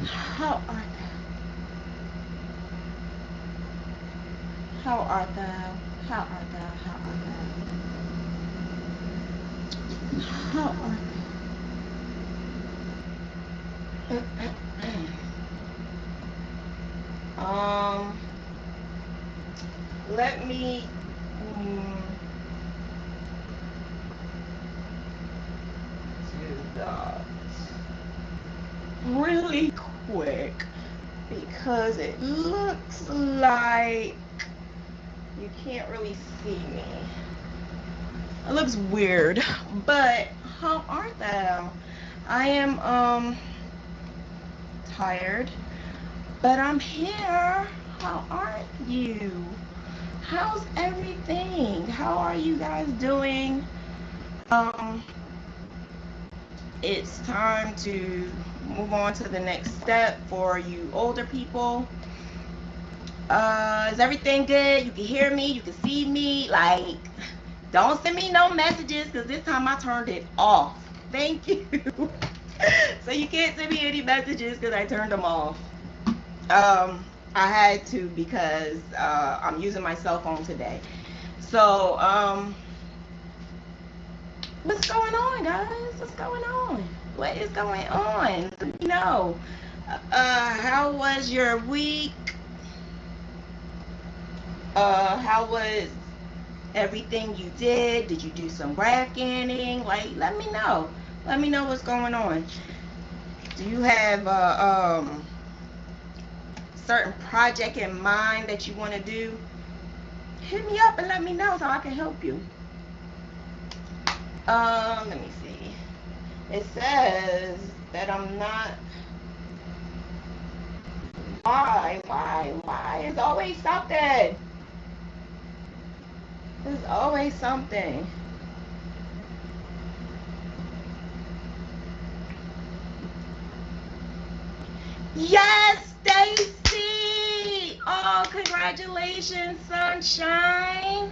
How art thou? How art thou? How art thou? How art thou? How art thou? Let me do that really quick because it looks like you can't really see me. It looks weird, but how art thou? I am tired, but I'm here. How are you? How's everything? How are you guys doing? It's time to move on to the next step for you older people. Is everything good? You can hear me, you can see me. Like, don't send me no messages because this time I turned it off. Thank you. So you can't send me any messages because I turned them off. I had to because I'm using my cell phone today. So what's going on, guys? What's going on? What is going on? Let me know. How was your week? How was everything you did? Did you do some Graphghanning? Like, let me know. Let me know what's going on. Do you have a certain project in mind that you want to do? Hit me up and let me know so I can help you. Let me see. It says that I'm not. Why? It's always something. There's always something. Yes, Stacy! Oh, congratulations, sunshine.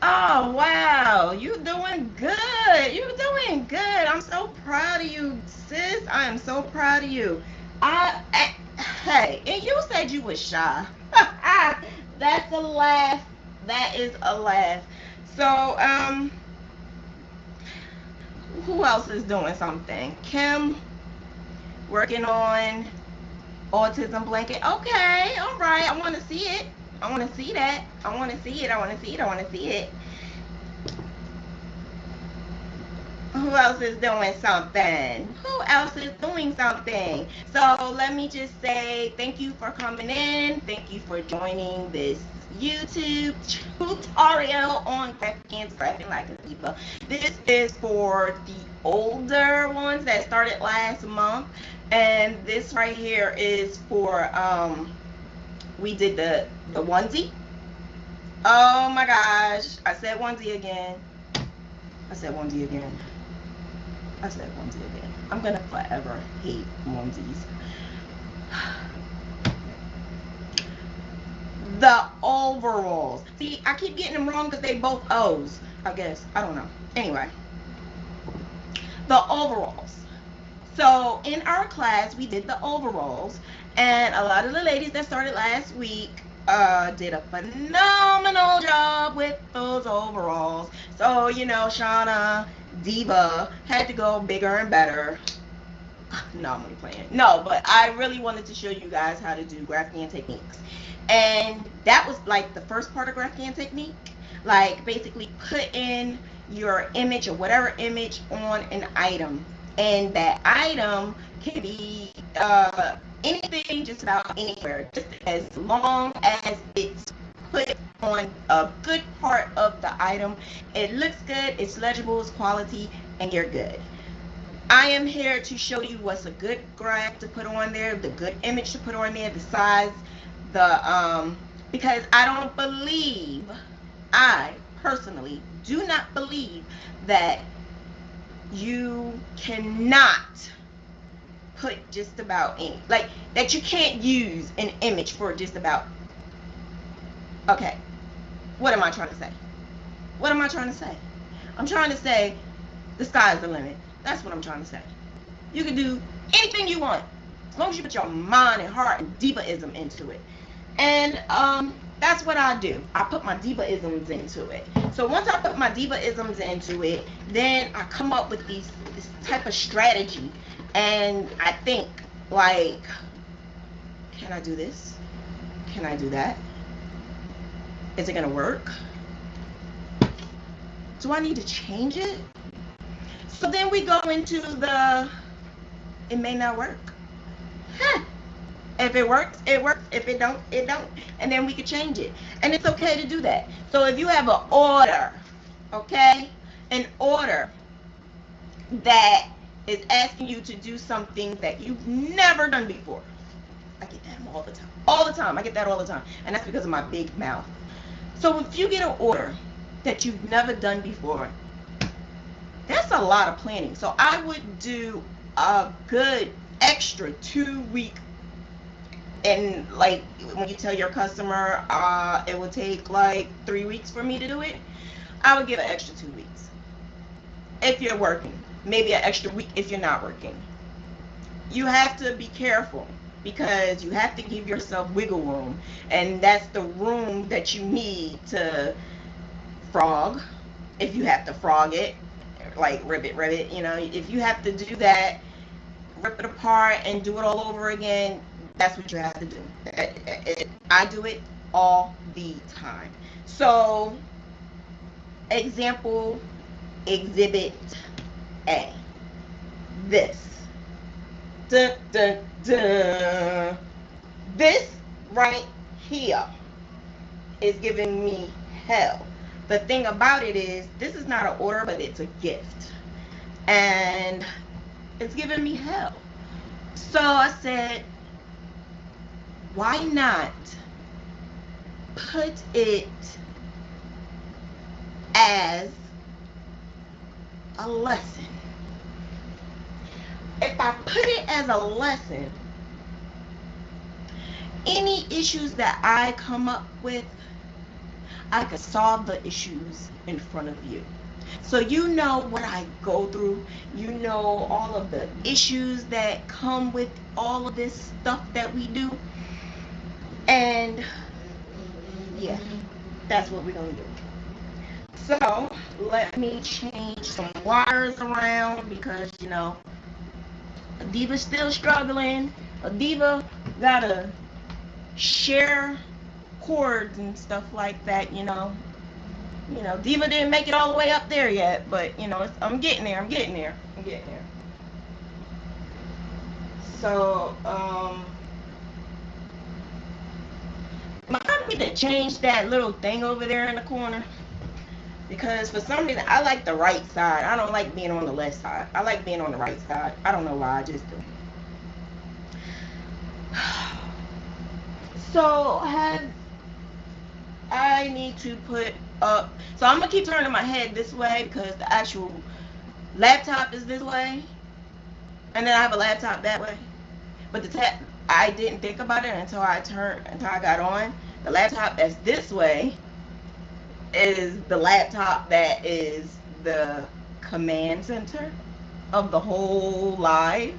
Oh, wow. You doing good. You doing good. I'm so proud of you, sis. I am so proud of you. Hey, and you said you was shy. That's a laugh. That is a laugh. So, who else is doing something? Kim, working on autism blanket. Okay, all right. I want to see it. I want to see that. I want to see it. I want to see it. I want to see it. Who else is doing something? Who else is doing something? So let me just say thank you for coming in. Thank you for joining this YouTube tutorial on Graphghansandtherestless. This is for the older ones that started last month, and this right here is for we did the onesie. Oh my gosh, I said onesie again. I said onesie again. I said onesie again. I'm gonna forever hate onesies. The overalls. See, I keep getting them wrong because they both O's, I guess. I don't know. Anyway, the overalls. So in our class, we did the overalls, and a lot of the ladies that started last week did a phenomenal job with those overalls. So, you know, Shauna, Diva had to go bigger and better. No, I'm only playing. No, but I really wanted to show you guys how to do Graphghan techniques. And that was like the first part of Graphghan technique. Like basically put in your image or whatever image on an item. And that item can be anything, just about anywhere, just as long as it's put on a good part of the item. It looks good, it's legible, it's quality, and you're good. I am here to show you what's a good graph to put on there, the good image to put on there, the size, because I personally do not believe that you cannot put just about any, like that you can't use an image for just about. Okay, what am I trying to say? What am I trying to say? I'm trying to say the sky's the limit. That's what I'm trying to say. You can do anything you want. As long as you put your mind and heart and divaism into it. And that's what I do. I put my divaisms into it. So once I put my divaisms into it, then I come up with this type of strategy. And I think, like, can I do this? Can I do that? Is it going to work? Do I need to change it? So then we go into the, it may not work. Huh. If it works, it works. If it don't, it don't. And then we can change it. And it's okay to do that. So if you have an order, okay, an order that is asking you to do something that you've never done before. I get that all the time. All the time. I get that all the time. And that's because of my big mouth. So if you get an order that you've never done before, that's a lot of planning. So I would do a good extra 2-week, and like when you tell your customer it will take like 3 weeks for me to do it, I would give an extra 2 weeks if you're working, maybe an extra week if you're not working. You have to be careful because you have to give yourself wiggle room, and that's the room that you need to frog, if you have to frog it, like rip it, you know, if you have to do that, rip it apart and do it all over again, that's what you have to do. I do it all the time. So example, exhibit A, this. Dun, dun, dun. This right here is giving me hell. The thing about it is, this is not an order, but it's a gift. And it's giving me hell. So I said, why not put it as a lesson? If I put it as a lesson, any issues that I come up with, I could solve the issues in front of you. So you know what I go through. You know all of the issues that come with all of this stuff that we do. And yeah, that's what we're going to do. So let me change some wires around because, you know, a diva's still struggling. A diva gotta share cords and stuff like that, you know. You know, diva didn't make it all the way up there yet, but you know, I'm getting there. So I need to change that little thing over there in the corner, because for some reason I like the right side. I don't like being on the left side. I like being on the right side. I don't know why, I just do. So I need to put up, so I'm gonna keep turning my head this way because the actual laptop is this way, and then I have a laptop that way. But I didn't think about it until I got on. The laptop that's this way is the laptop that is the command center of the whole live.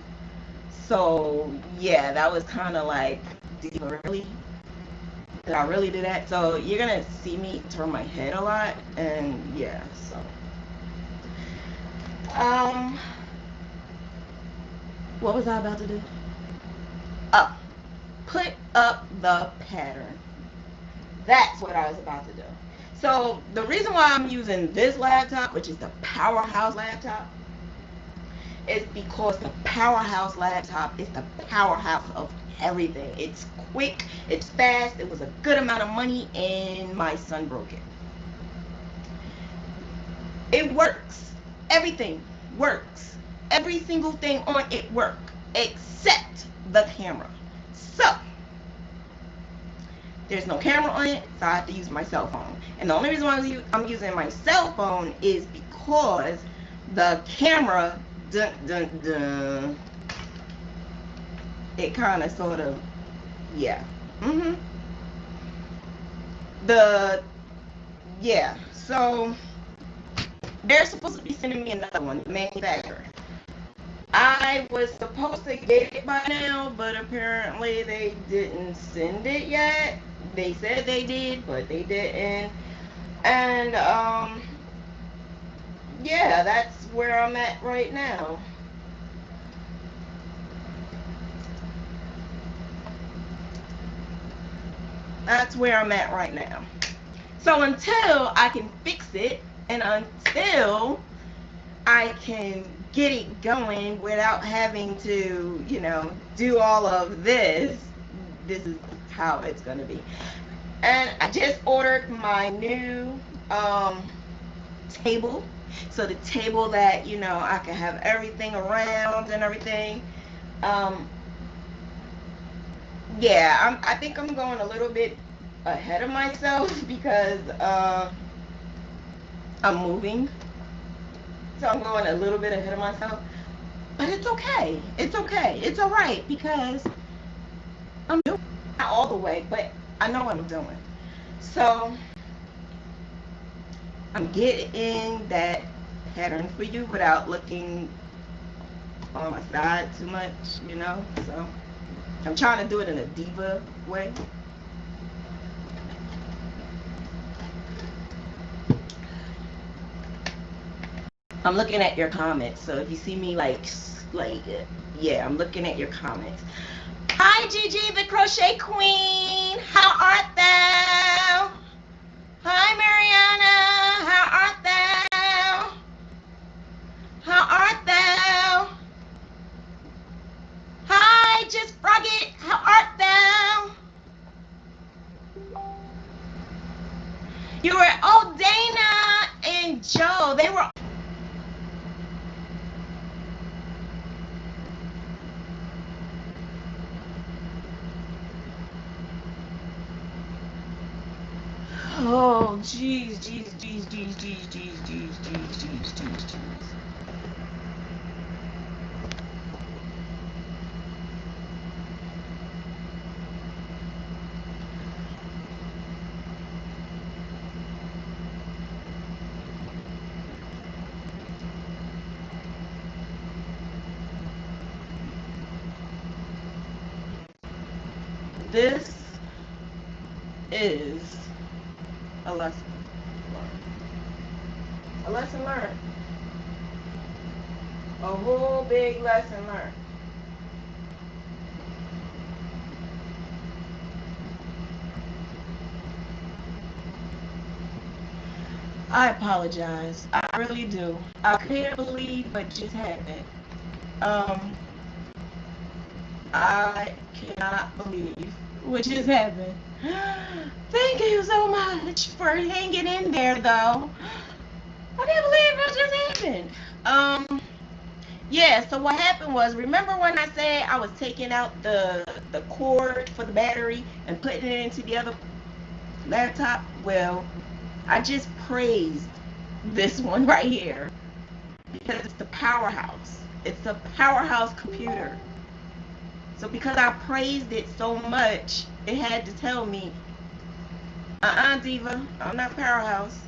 So yeah, that was kind of like, did I really do that? So you're gonna see me turn my head a lot, and yeah, so what was I about to do? Oh, put up the pattern. That's what I was about to do. So the reason why I'm using this laptop, which is the Powerhouse laptop, is because the Powerhouse laptop is the powerhouse of everything. It's quick, it's fast, it was a good amount of money, and my son broke it. It works. Everything works. Every single thing on it works, except the camera. So there's no camera on it, so I have to use my cell phone. And the only reason why I'm using my cell phone is because the camera, it kind of sort of, yeah. So they're supposed to be sending me another one, the manufacturer. I I was supposed to get it by now, but apparently they didn't send it yet. They said they did, but they didn't. And yeah, that's where I'm at right now. That's where I'm at right now. So until I can fix it, and until I can get it going without having to, you know, do all of this, this is how it's going to be. And I just ordered my new table. So the table that, you know, I can have everything around and everything. Yeah, I think I'm going a little bit ahead of myself because I'm moving. So I'm going a little bit ahead of myself. But it's okay. It's okay. It's all right because I'm doing it, not all the way, but I know what I'm doing. So I'm getting that pattern for you without looking on my side too much, you know. So I'm trying to do it in a diva way. I'm looking at your comments, so if you see me like yeah, I'm looking at your comments. Hi Gigi, the crochet queen, how art thou? Hi Mariana, how art thou? How art thou? Hi Just Frogget, how art thou? You were, oh, Dana and Joe, they were. Oh, jeez, jeez, jeez, jeez, jeez, jeez, jeez, jeez, jeez, jeez, jeez. This is a lesson learned. A lesson learned. A whole big lesson learned. I apologize. I really do. I can't believe what just happened. I cannot believe what just happened. Thank you so much for hanging in there, though. I can't believe what just happened. Yeah, so what happened was, remember when I said I was taking out the cord for the battery and putting it into the other laptop? Well, I just praised this one right here because it's the powerhouse. It's a powerhouse computer. So because I praised it so much, it had to tell me, Diva, I'm not powerhouse.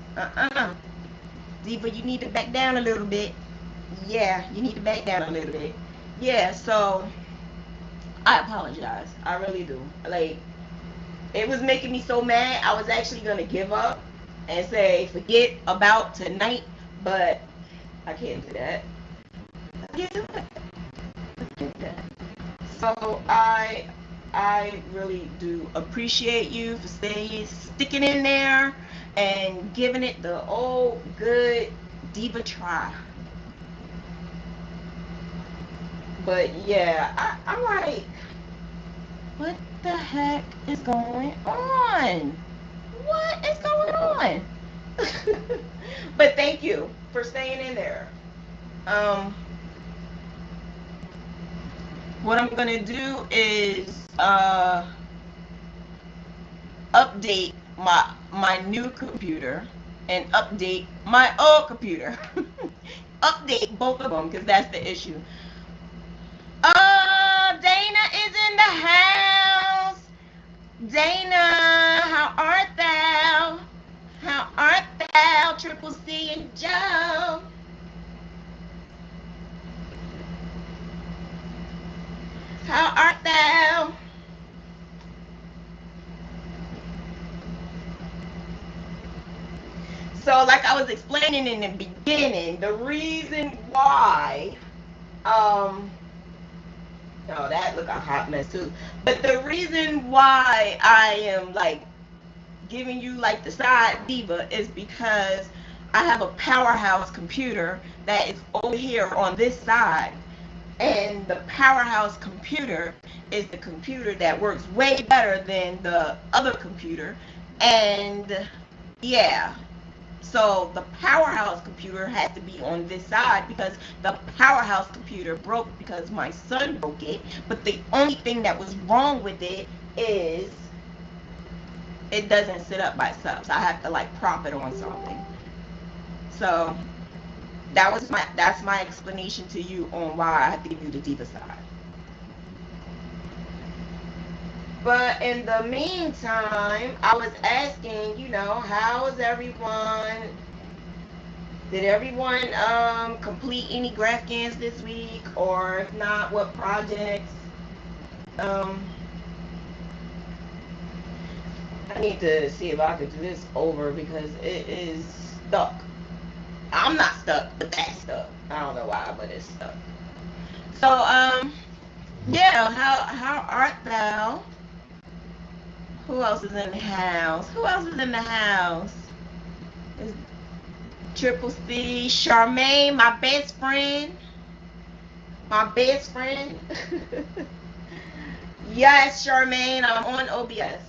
Diva, you need to back down a little bit. Yeah, you need to back down a little bit. Yeah, so I apologize. I really do. Like, it was making me so mad. I was actually going to give up and say, forget about tonight, but I can't do that. I can't do it. I can't do that. So I really do appreciate you for sticking in there and giving it the old good diva try. But yeah, I'm like, what the heck is going on? What is going on? But thank you for staying in there. What I'm gonna do is update my new computer and update my old computer. Update both of them because that's the issue. Dana is in the house. Dana, how art thou? How art thou, Triple C and Joe? How art thou? So like I was explaining in the beginning, the reason why, oh, that look a hot mess too. But the reason why I am like giving you like the side diva is because I have a powerhouse computer that is over here on this side. And the powerhouse computer is the computer that works way better than the other computer. And yeah, so the powerhouse computer has to be on this side because the powerhouse computer broke because my son broke it. But the only thing that was wrong with it is it doesn't sit up by itself. So I have to like prop it on something. So that's my explanation to you on why I have to give you the diva side. But in the meantime, I was asking, you know, how is everyone? Did everyone complete any Graphghans this week? Or if not, what projects? I need to see if I could do this over because it is stuck. I'm not stuck, but that's stuck. I don't know why, but it's stuck. So, yeah, how art thou? Who else is in the house? Who else is in the house? Is Triple C, Charmaine, my best friend. My best friend. Yes, Charmaine, I'm on OBS.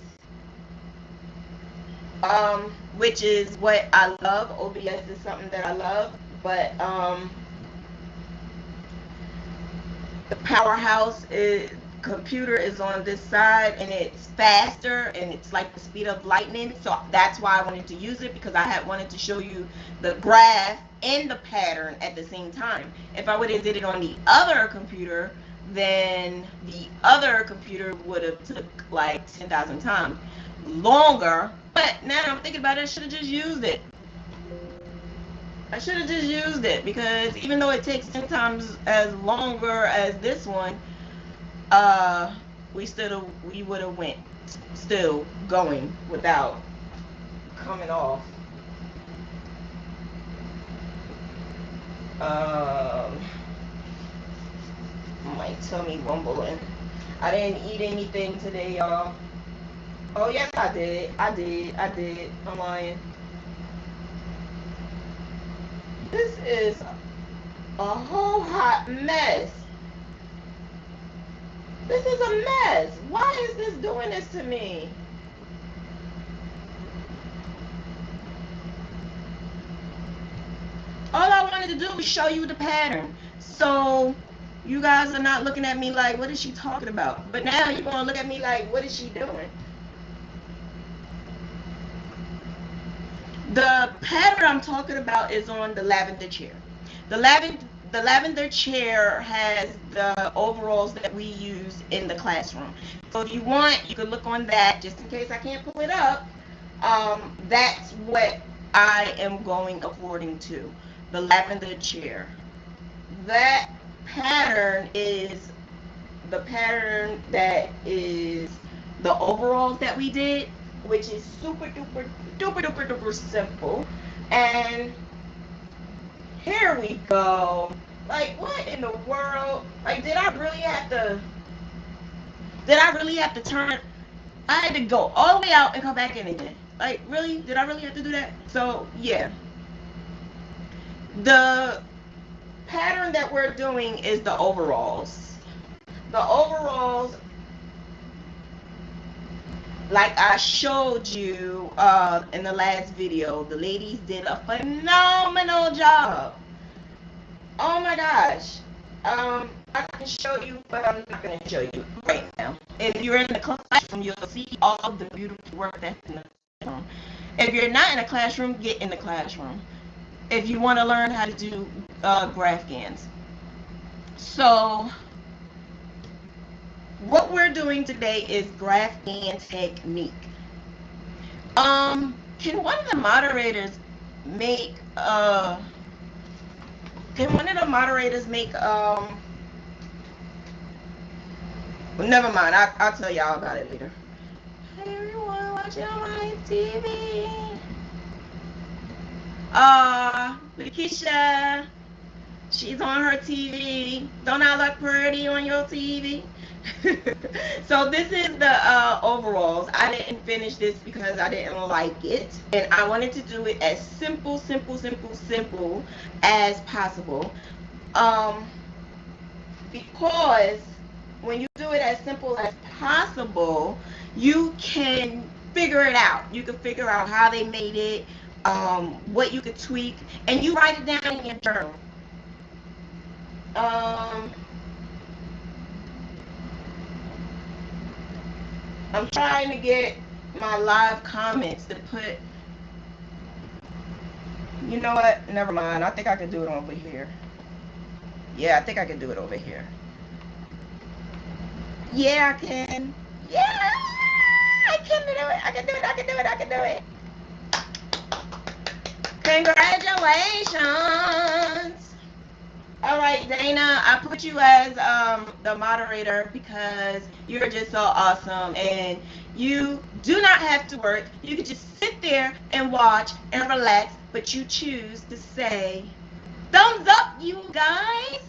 Which is what I love. OBS is something that I love, but the powerhouse computer is on this side and it's faster and it's like the speed of lightning. So that's why I wanted to use it, because I had wanted to show you the graph and the pattern at the same time. If I would have did it on the other computer, then the other computer would have took like 10,000 times longer. But now I'm thinking about it, I should have just used it. I should have just used it, because even though it takes 10 times as longer as this one, we would have went still going without coming off. My tummy rumbling. I didn't eat anything today, y'all. Oh yes, I did. I'm lying. This is a whole hot mess. This is a mess. Why is this doing this to me? All I wanted to do was show you the pattern. So you guys are not looking at me like, what is she talking about? But now you're going to look at me like, what is she doing? The pattern I'm talking about is on the lavender chair. The lavender chair has the overalls that we use in the classroom. So if you want, you can look on that, just in case I can't pull it up. That's what I am going according to, the lavender chair. That pattern is the pattern that is the overalls that we did, which is super duper simple. And here we go. Like, what in the world? Like, did I really have to turn? I had to go all the way out and come back in again. Like, really? Did I really have to do that? So yeah, the pattern that we're doing is the overalls. The overalls, like I showed you in the last video, the ladies did a phenomenal job. Oh my gosh. I can show you, but I'm not going to show you right now. If you're in the classroom, you'll see all of the beautiful work that's in the classroom. If you're not in a classroom, get in the classroom. If you want to learn how to do Graphghans. So what we're doing today is Graphghan technique. Can one of the moderators make a Well, never mind. I'll tell y'all about it later. Hey everyone watching my TV. Lakeisha, she's on her TV. Don't I look pretty on your TV? So this is the overalls. I didn't finish this because I didn't like it, and I wanted to do it as simple as possible. Because when you do it as simple as possible, you can figure it out. You can figure out how they made it, what you could tweak, and you write it down in your journal. I'm trying to get my live comments to put, you know what, never mind. I think I can do it over here. Yeah, I think I can do it over here. Yeah, I can. Yeah, I can do it. I can do it. I can do it. I can do it. Congratulations. All right, Dana, I put you as the moderator because you're just so awesome, and you do not have to work. You can just sit there and watch and relax, but you choose to say thumbs up, you guys.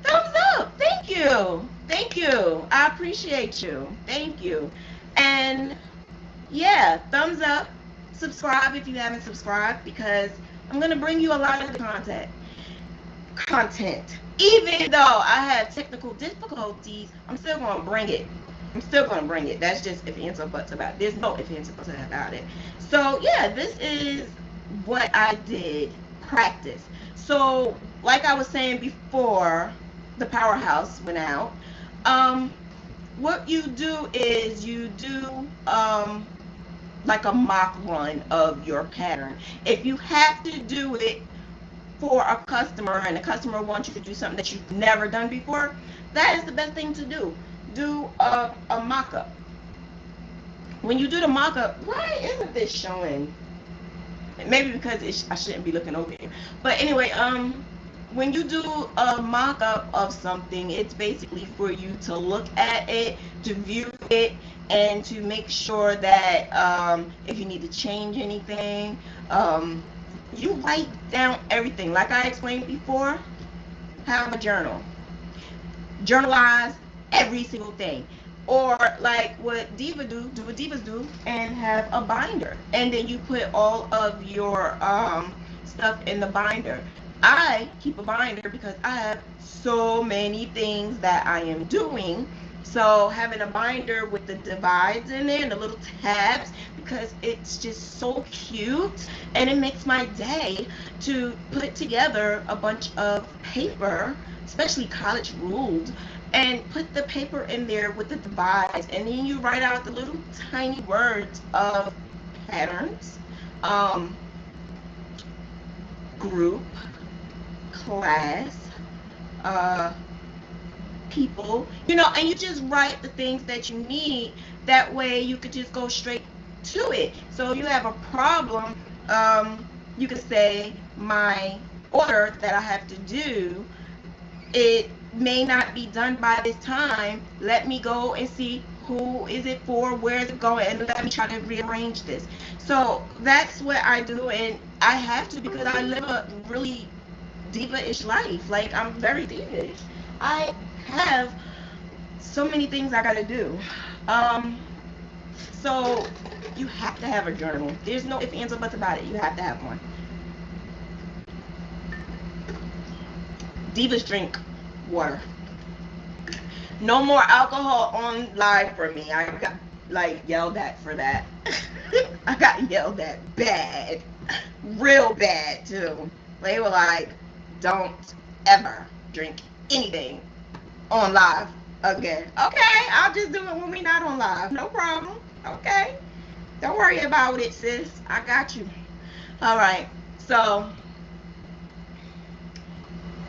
Thumbs up. Thank you. Thank you. I appreciate you. Thank you. And yeah, thumbs up. Subscribe if you haven't subscribed, because I'm going to bring you a lot of the content. Even though I have technical difficulties, I'm still going to bring it. I'm still going to bring it. That's just if ands or buts about it. There's no if ands or buts about it. So yeah, this is what I did practice. So like I was saying before the powerhouse went out, what you do is you do like a mock run of your pattern. If you have to do it for a customer and the customer wants you to do something that you've never done before, that is the best thing to do. Do a mock-up. When you do the mock-up, why isn't this showing? Maybe because I shouldn't be looking over here. But anyway, when you do a mock-up of something, it's basically for you to look at it, to view it, and to make sure that if you need to change anything, you write down everything. Like I explained before, have a journal. Journalize every single thing. Or like what Divas do, and have a binder. And then you put all of your stuff in the binder. I keep a binder because I have so many things that I am doing. So having a binder with the divides in there and the little tabs, because it's just so cute, and it makes my day to put together a bunch of paper, especially college ruled, and put the paper in there with the divides, and then you write out the little tiny words of patterns, group, class, people, you know, and you just write the things that you need. That way you could just go straight to it. So if you have a problem, you could say, my order that I have to do, it may not be done by this time. Let me go and see who is it for, where is it going, and let me try to rearrange this. So that's what I do, and I have to, because I live a really diva-ish life. Like, I'm very diva-ish. I have so many things I gotta do. So you have to have a journal. There's no ifs, ands, or buts about it. You have to have one. Divas drink water. No more alcohol on live for me. I got like yelled at for that. I got yelled at bad, real bad too. They were like, don't ever drink anything on live again. Okay, I'll just do it when we're not on live. No problem. Okay, don't worry about it, sis. I got you. All right, so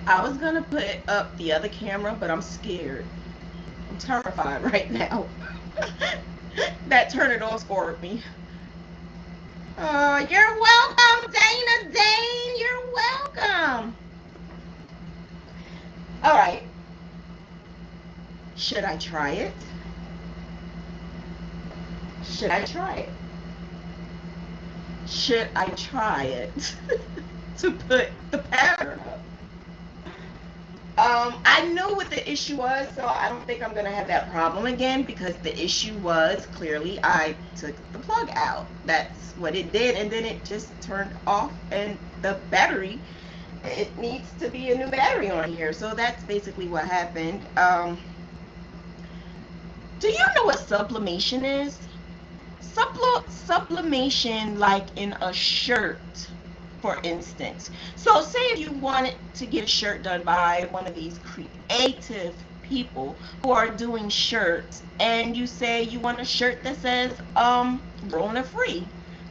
I was gonna put up the other camera, but I'm scared. I'm terrified right now. That turn it on scared me. You're welcome, Dana Dane. You're welcome. All right. Should I try it? Should I try it? Should I try it to put the pattern up? I knew what the issue was, so I don't think I'm going to have that problem again, because the issue was clearly I took the plug out. That's what it did, and then it just turned off, and the battery, it needs to be a new battery on here. So that's basically what happened. Do you know what sublimation is? Sublimation, like in a shirt, for instance. So say if you wanted to get a shirt done by one of these creative people who are doing shirts, and you say you want a shirt that says Rona free,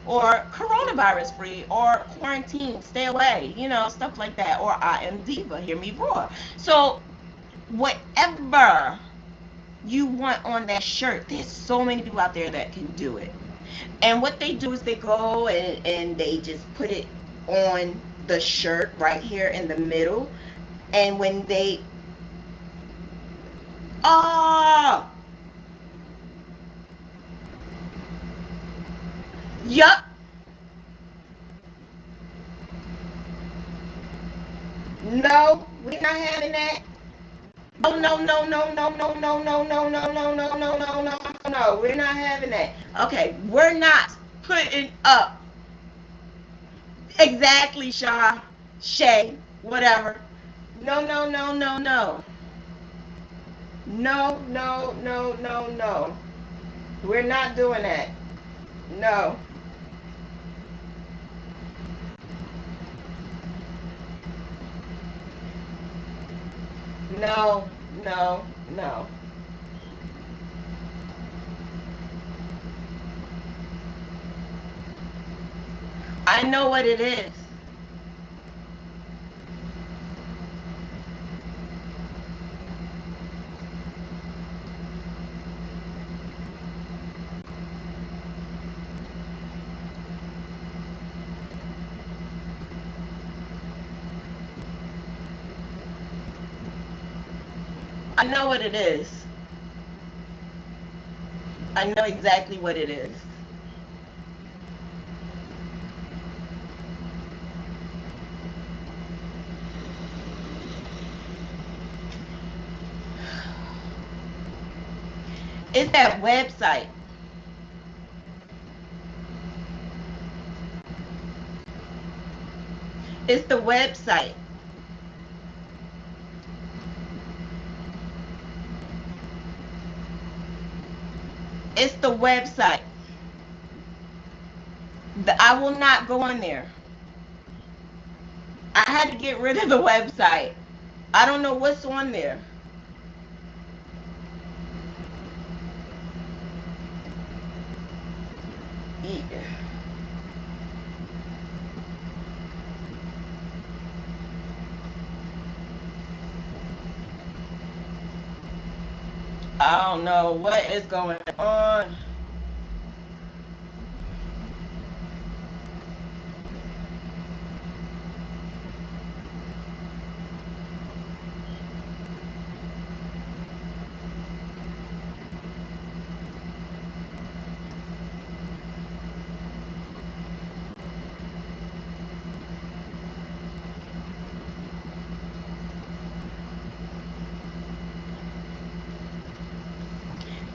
or coronavirus free, or quarantine, stay away, you know, stuff like that, or I am diva, hear me roar. So whatever you want on that shirt, there's so many people out there that can do it. And what they do is they go and they just put it on the shirt right here in the middle. And when they yup, no, we're not having that. No, no, no, no, no, no, no, no, no, no, no, no, no, no, no, no, we're not having that. Okay, we're not putting up. Exactly, Shay, whatever. No, no, no, no, no. No, no, no, no, no. We're not doing that. No. No, no, no. I know what it is. I know what it is. I know exactly what it is. It's that website. It's the website. It's the website. I will not go on there. I had to get rid of the website. I don't know what's on there. Yeah. I don't know what is going on.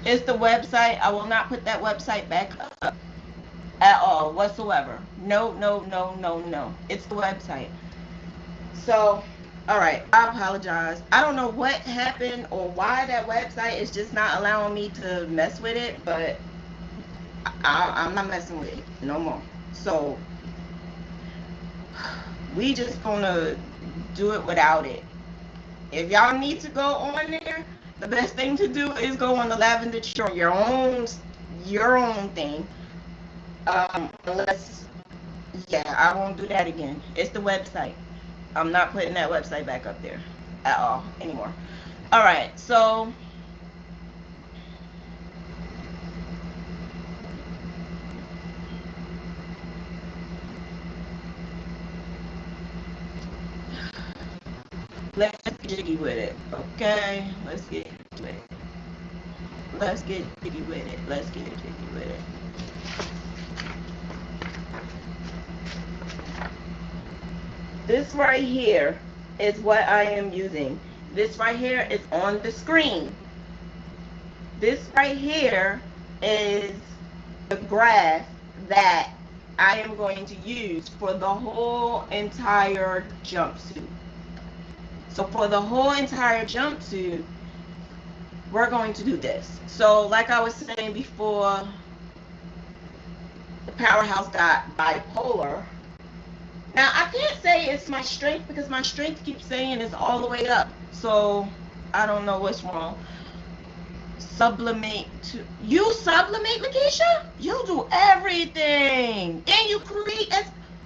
It's the website. I will not put that website back up at all whatsoever. No, no, no, no, no. It's the website. So, all right, I apologize. I don't know what happened or why that website is just not allowing me to mess with it, but I'm not messing with it no more. So we just gonna do it without it. If y'all need to go on there, the best thing to do is go on the Lavender Shore, your own thing. Unless, yeah, I won't do that again. It's the website. I'm not putting that website back up there at all anymore. All right, so let's get jiggy with it. Okay, let's get into it. Let's get jiggy with it. Let's get jiggy with it. This right here is what I am using. This right here is on the screen. This right here is the graph that I am going to use for the whole entire jumpsuit. So for the whole entire jumpsuit, we're going to do this. So like I was saying before, the powerhouse got bipolar. Now I can't say it's my strength because my strength keeps saying it's all the way up. So I don't know what's wrong. Sublimate. You sublimate, Lakeisha? You do everything. And you create.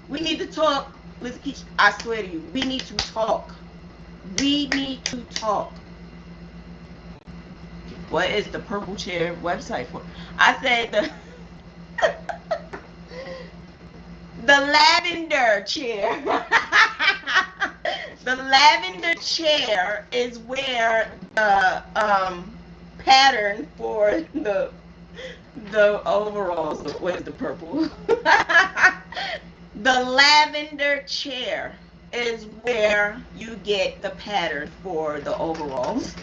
We need to talk. Lakeisha, I swear to you, we need to talk. We need to talk. What is the purple chair website for? I said the lavender chair. The lavender chair is where the pattern for the overalls. What is the purple? The lavender chair is where you get the pattern for the overalls.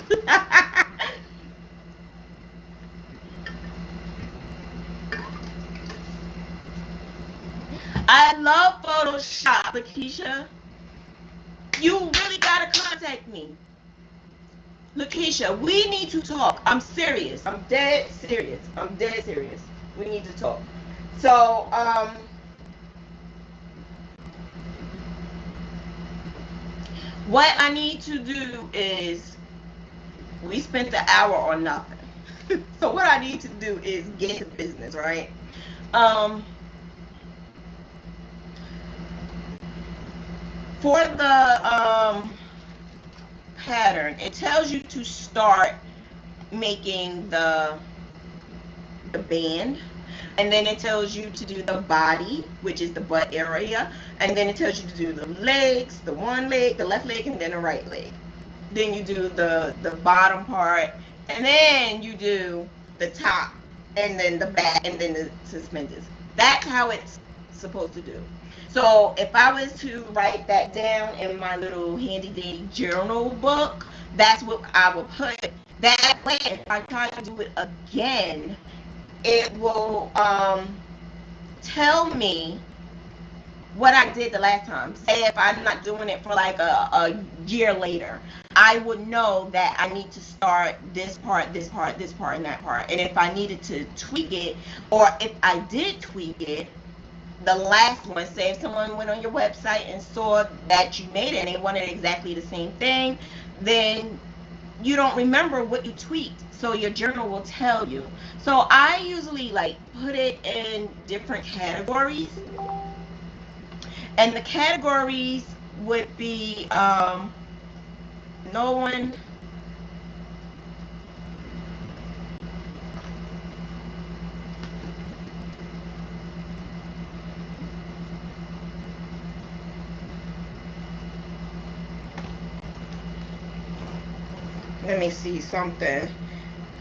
I love Photoshop, Lakeisha. You really gotta contact me. Lakeisha, we need to talk. I'm serious. I'm dead serious. I'm dead serious. We need to talk. So, what I need to do is, we spent the hour on nothing. So what I need to do is get to business, right? For the pattern, it tells you to start making the band, and then it tells you to do the body, which is the butt area, and then it tells you to do the legs, the one leg, the left leg, and then the right leg. Then you do the bottom part, and then you do the top, and then the back, and then the suspenders. That's how it's supposed to do. So if I was to write that down in my little handy dandy journal book, that's what I would put. That way, if I try to do it again, it will tell me what I did the last time. Say if I'm not doing it for like a year later, I would know that I need to start this part, this part, this part, and that part. And if I needed to tweak it, or if I did tweak it, the last one, say if someone went on your website and saw that you made it and they wanted exactly the same thing, then you don't remember what you tweaked, so your journal will tell you. So I usually like put it in different categories, and the categories would be no one, let me see something,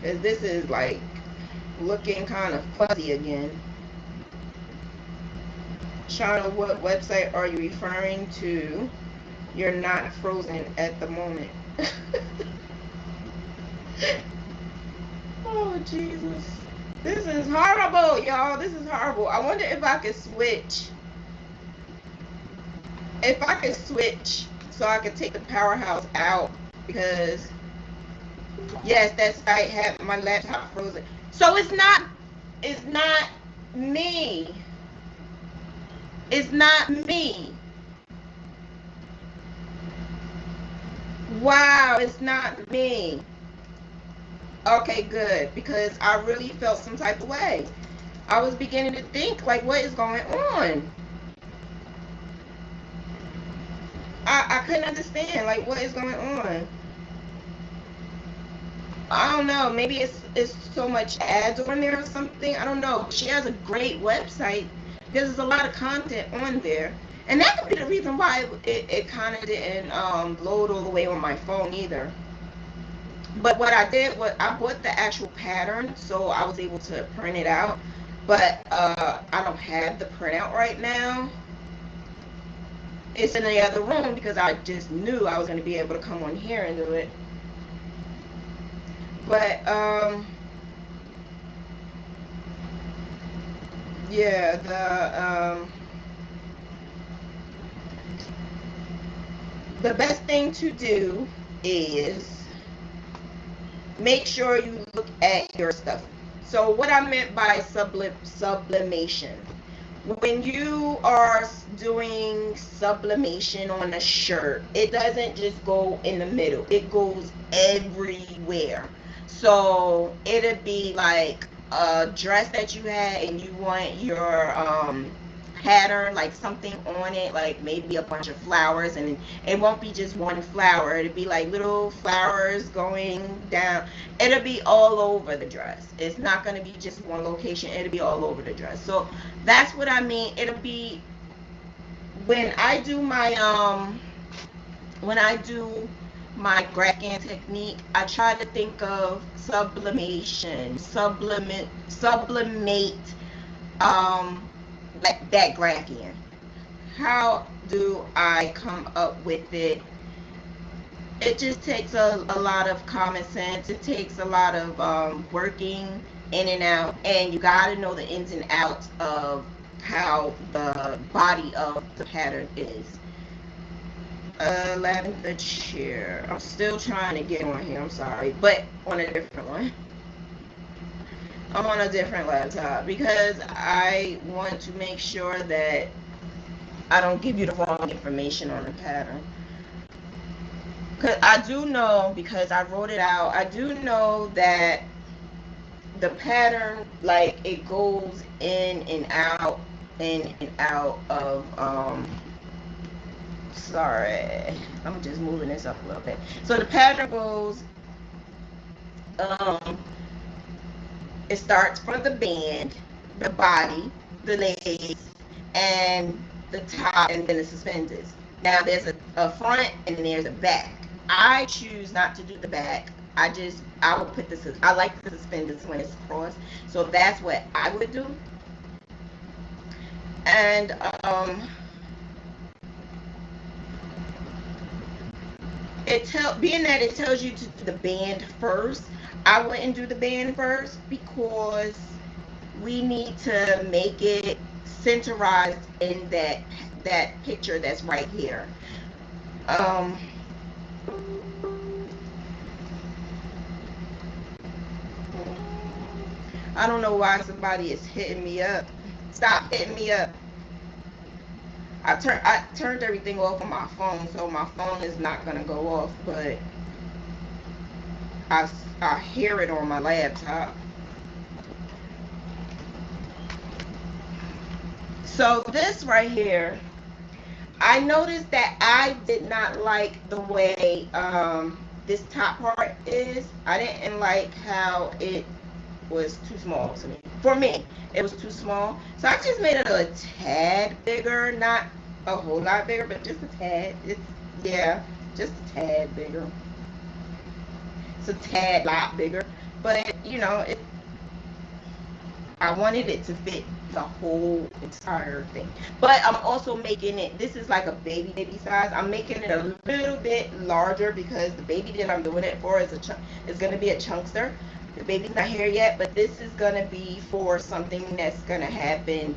because this is like looking kind of fuzzy again. Charlotte, what website are you referring to? You're not frozen at the moment. Oh Jesus, this is horrible, y'all. This is horrible. I wonder if I could switch. If I could switch so I could take the powerhouse out, because yes, that site had my laptop frozen. So it's not me. It's not me. Wow, it's not me. Okay, good, because I really felt some type of way. I was beginning to think, like, what is going on? I couldn't understand, like, what is going on? I don't know, maybe it's so much ads on there or something. I don't know. She has a great website because there's a lot of content on there, and that could be the reason why it kind of didn't load all the way on my phone either. But what I did was I bought the actual pattern, so I was able to print it out. But I don't have the printout right now. It's in the other room because I just knew I was going to be able to come on here and do it. But yeah, the best thing to do is make sure you look at your stuff. So what I meant by sublimation, when you are doing sublimation on a shirt, it doesn't just go in the middle, it goes everywhere. So it'd be like a dress that you had and you want your pattern, like something on it, like maybe a bunch of flowers, and it won't be just one flower, it'll be like little flowers going down. It'll be all over the dress. It's not going to be just one location, it'll be all over the dress. So that's what I mean. It'll be when I do my Graphghan technique, I try to think of sublimate like that Graphghan. How do I come up with it? It just takes a lot of common sense. It takes a lot of working in and out, and you got to know the ins and outs of how the body of the pattern is. Lavender chair. I'm still trying to get on here, I'm sorry, but on a different one. I'm on a different laptop because I want to make sure that I don't give you the wrong information on the pattern. Because I do know, because I wrote it out, I do know that the pattern, like, it goes in and out of sorry, I'm just moving this up a little bit. So the pattern goes, it starts from the band, the body, the legs, and the top, and then the suspenders. Now there's a front and then there's a back. I choose not to do the back. I will put this, I like the suspenders when it's crossed, so that's what I would do. And being that it tells you to do the band first, I wouldn't do the band first because we need to make it centerized in that picture that's right here. I don't know why somebody is hitting me up. Stop hitting me up. I turned everything off on my phone, so my phone is not gonna go off, but I hear it on my laptop. So this right here, I noticed that I did not like the way this top part is. I didn't like how it was too small to me. For me, it was too small. So I just made it a tad bigger, not a whole lot bigger, but just a tad. Yeah, just a tad bigger. It's a tad lot bigger, but you know, I wanted it to fit the whole entire thing. But I'm also making it, this is like a baby size. I'm making it a little bit larger because the baby that I'm doing it for is going to be a chunkster. The baby's not here yet, but this is going to be for something that's going to happen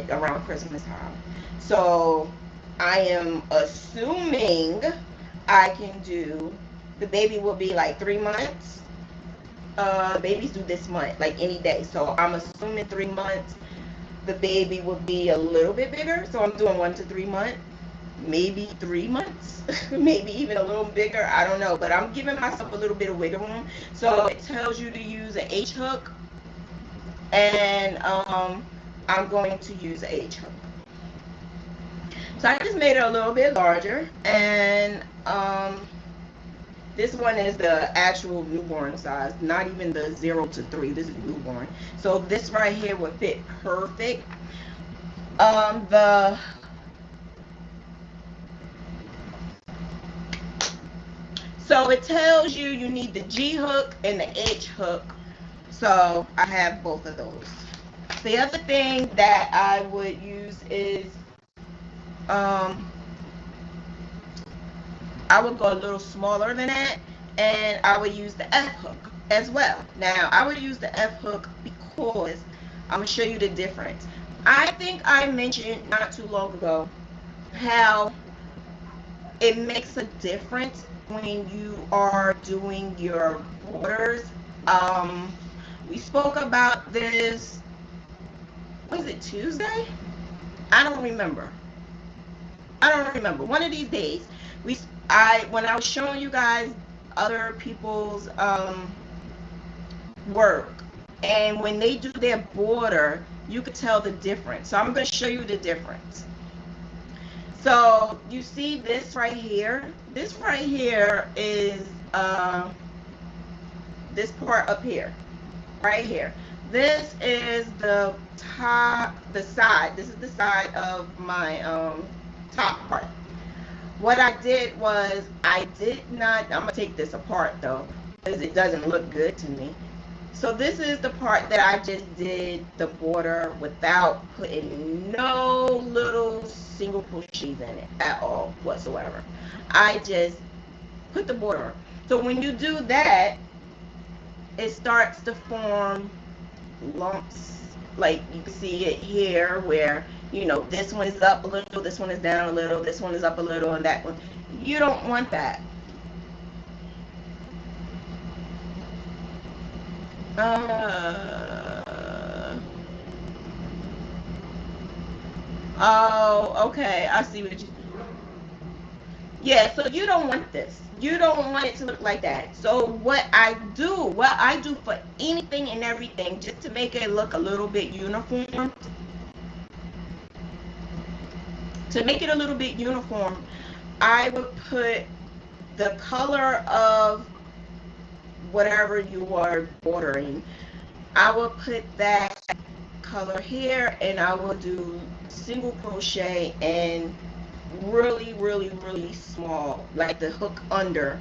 around Christmas time. So I am assuming I can do, the baby will be like 3 months. Babies do this month, like any day. So I'm assuming 3 months. The baby will be a little bit bigger. So I'm doing 1 to 3 months. Maybe 3 months. Maybe even a little bigger. I don't know. But I'm giving myself a little bit of wiggle room. So it tells you to use an H hook. And I'm going to use an H hook. So I just made it a little bit larger. And this one is the actual newborn size, not even the 0 to 3. This is newborn. So this right here would fit perfect. So it tells you you need the G hook and the H hook. So I have both of those. The other thing that I would use is I would go a little smaller than that, and I would use the F hook as well. Now I would use the F hook because I'm gonna show you the difference. I think I mentioned not too long ago how it makes a difference when you are doing your borders. We spoke about this, was it Tuesday? I don't remember. One of these days, when I was showing you guys other people's work, and when they do their border, you could tell the difference. So I'm going to show you the difference. So you see this right here. This right here is this part up here, right here. This is the top, the side. This is the side of my top part. What I did was I did not, I'm gonna take this apart though, because it doesn't look good to me. So this is the part that I just did the border without putting no little single crochets in it at all whatsoever. I just put the border. So when you do that, it starts to form lumps. Like you can see it here where, you know, this one is up a little, this one is down a little, this one is up a little, and that one. You don't want that. Oh, okay. I see what you. Yeah, so you don't want this. You don't want it to look like that. So what I do for anything and everything, just to make it look a little bit uniform, I would put the color of whatever you are bordering. I will put that color here, and I will do single crochet and really, really, really small, like the hook under,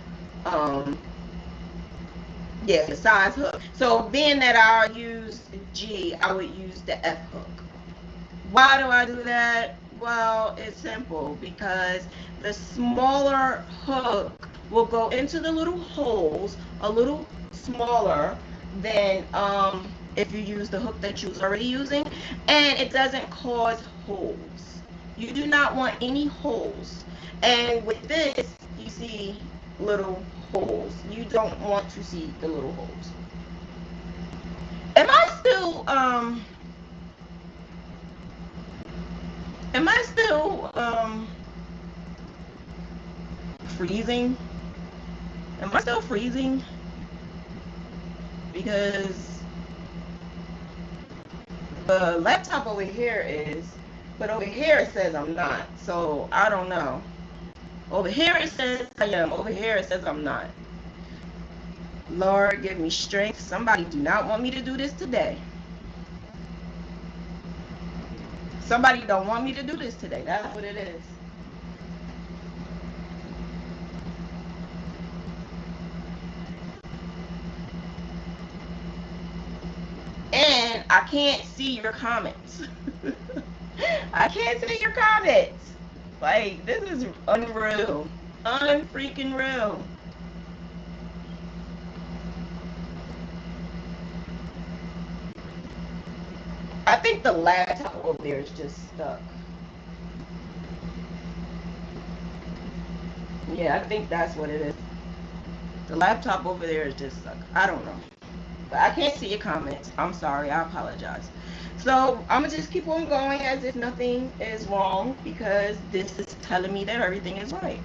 yeah, the size hook. So being that I'll use G, I would use the F hook. Why do I do that? Well, it's simple, because the smaller hook will go into the little holes a little smaller than if you use the hook that you was already using, and it doesn't cause holes. You do not want any holes. And with this, you see little holes. You don't want to see the little holes. Am I still freezing? Am I still freezing? Because the laptop over here is, but over here it says I'm not. So I don't know. Over here it says I am. Over here it says I'm not. Lord, give me strength. Somebody do not want me to do this today. Somebody don't want me to do this today. That's what it is. And I can't see your comments. I can't see your comments. Like, this is unreal. Unfreaking real. I think the laptop over there is just stuck. Yeah, I think that's what it is. The laptop over there is just stuck. I don't know. But I can't see your comments. I'm sorry. I apologize. So I'm going to just keep on going as if nothing is wrong, because this is telling me that everything is right.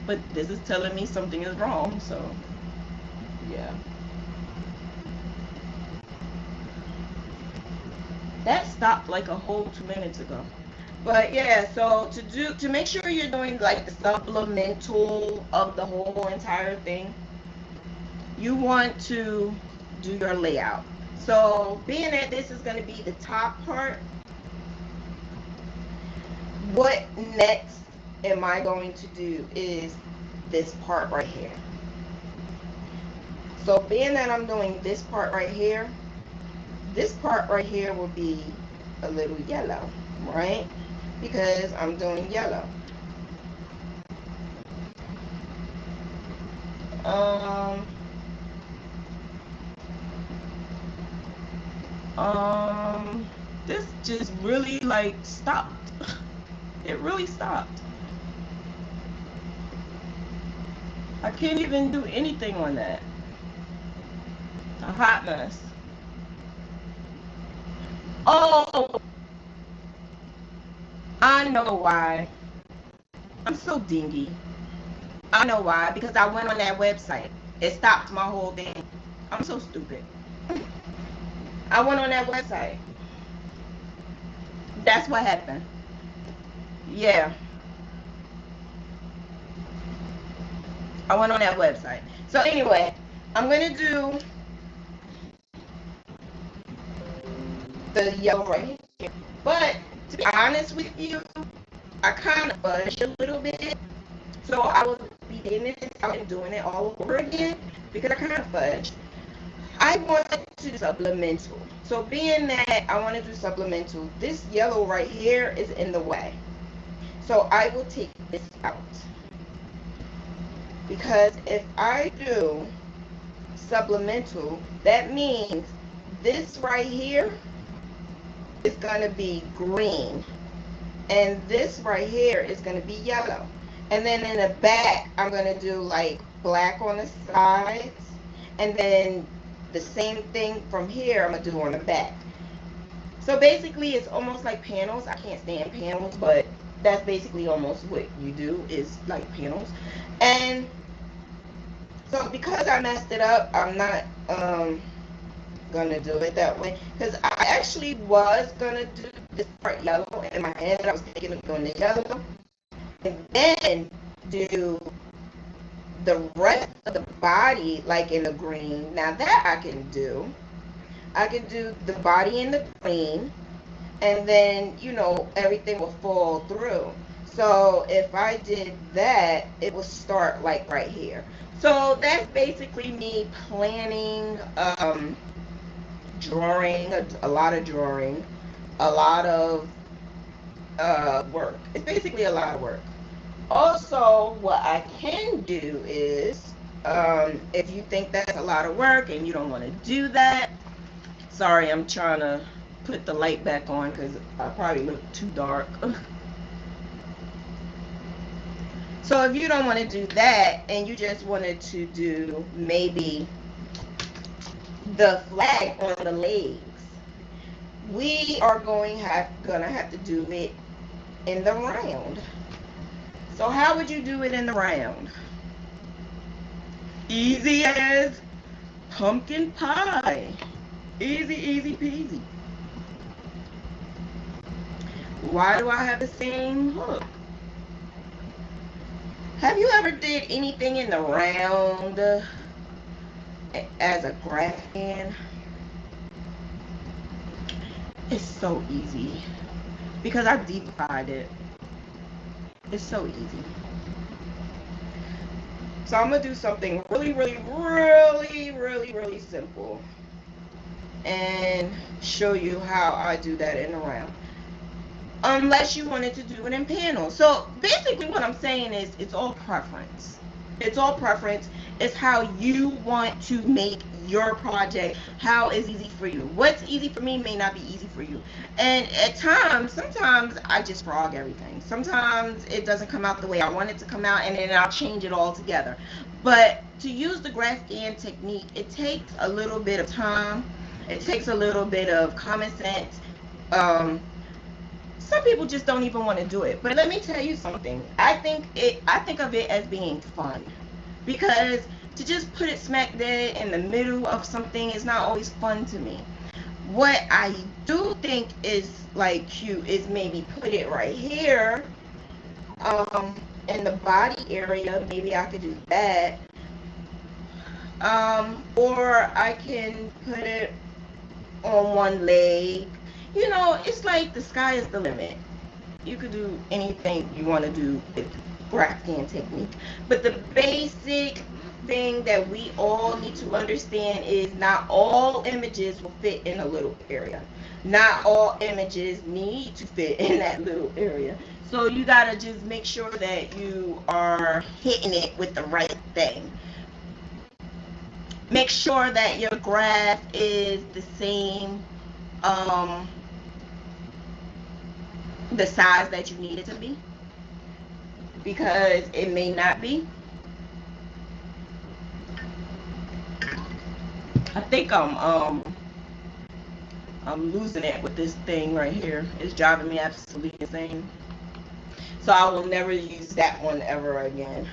But this is telling me something is wrong. So, yeah. That stopped like a whole 2 minutes ago. But yeah, so to make sure you're doing like the supplemental of the whole entire thing, you want to do your layout. So being that this is going to be the top part, what next am I going to do is this part right here. So being that I'm doing this part right here, this part right here will be a little yellow, right? Because I'm doing yellow. This just really like stopped. It really stopped. I can't even do anything on that. A hot mess. Oh, I know why. I'm so dingy. I know why. Because I went on that website. It stopped my whole thing. I'm so stupid. I went on that website. That's what happened. Yeah. I went on that website. So anyway, I'm going to do the yellow right here. But to be honest with you, I kind of fudged a little bit. So I will be taking this out and doing it all over again because I kind of fudged. I want to do supplemental. So being that I want to do supplemental, this yellow right here is in the way. So I will take this out. Because if I do supplemental, that means this right here is going to be green. And this right here is going to be yellow. And then in the back, I'm going to do like black on the sides. And then the same thing from here, I'm going to do on the back. So basically, it's almost like panels. I can't stand panels, but that's basically almost what you do is like panels. And so because I messed it up, I'm not gonna do it that way, because I actually was gonna do this part yellow in my head. I was thinking of doing the yellow and then do the rest of the body like in the green. Now that I can do the body in the green, and then you know everything will fall through. So if I did that, it will start like right here. So that's basically me planning, drawing, a lot of drawing, a lot of work. It's basically a lot of work. Also, what I can do is, if you think that's a lot of work and you don't want to do that, sorry, I'm trying to put the light back on because I probably look too dark. So if you don't want to do that and you just wanted to do maybe the flag on the legs, we are gonna have to do it in the round. So how would you do it in the round? Easy as pumpkin pie. Easy, easy peasy. Why do I have the same hook? Have you ever did anything in the round as a Graphghan? It's so easy because I deep-fried it. It's so easy. So I'm gonna do something really, really, really, really, really simple and show you how I do that in a round. Unless you wanted to do it in panels. So basically what I'm saying is it's all preference. It's all preference. It's how you want to make your project, how is easy for you. What's easy for me may not be easy for you. And at times, sometimes I just frog everything. Sometimes it doesn't come out the way I want it to come out, and then I'll change it all together. But to use the Graphghan technique, it takes a little bit of time. It takes a little bit of common sense. Some people just don't even want to do it. But let me tell you something. I think of it as being fun. Because to just put it smack dead in the middle of something is not always fun to me. What I do think is like cute is maybe put it right here, in the body area. Maybe I could do that. Or I can put it on one leg. You know, it's like the sky is the limit. You could do anything you want to do with Graphghan technique. But the basic thing that we all need to understand is not all images will fit in a little area. Not all images need to fit in that little area. So you gotta just make sure that you are hitting it with the right thing. Make sure that your graph is the same, the size that you need it to be, because it may not be. I think I'm losing it with this thing right here. It's driving me absolutely insane. So I will never use that one ever again.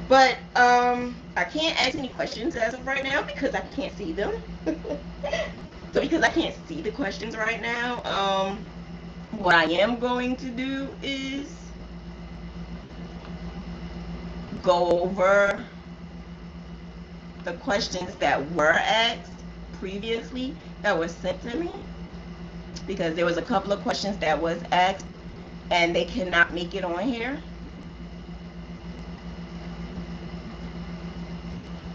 But I can't ask any questions as of right now because I can't see them. So because I can't see the questions right now, what I am going to do is go over the questions that were asked previously that were sent to me, because there was a couple of questions that was asked and they cannot make it on here.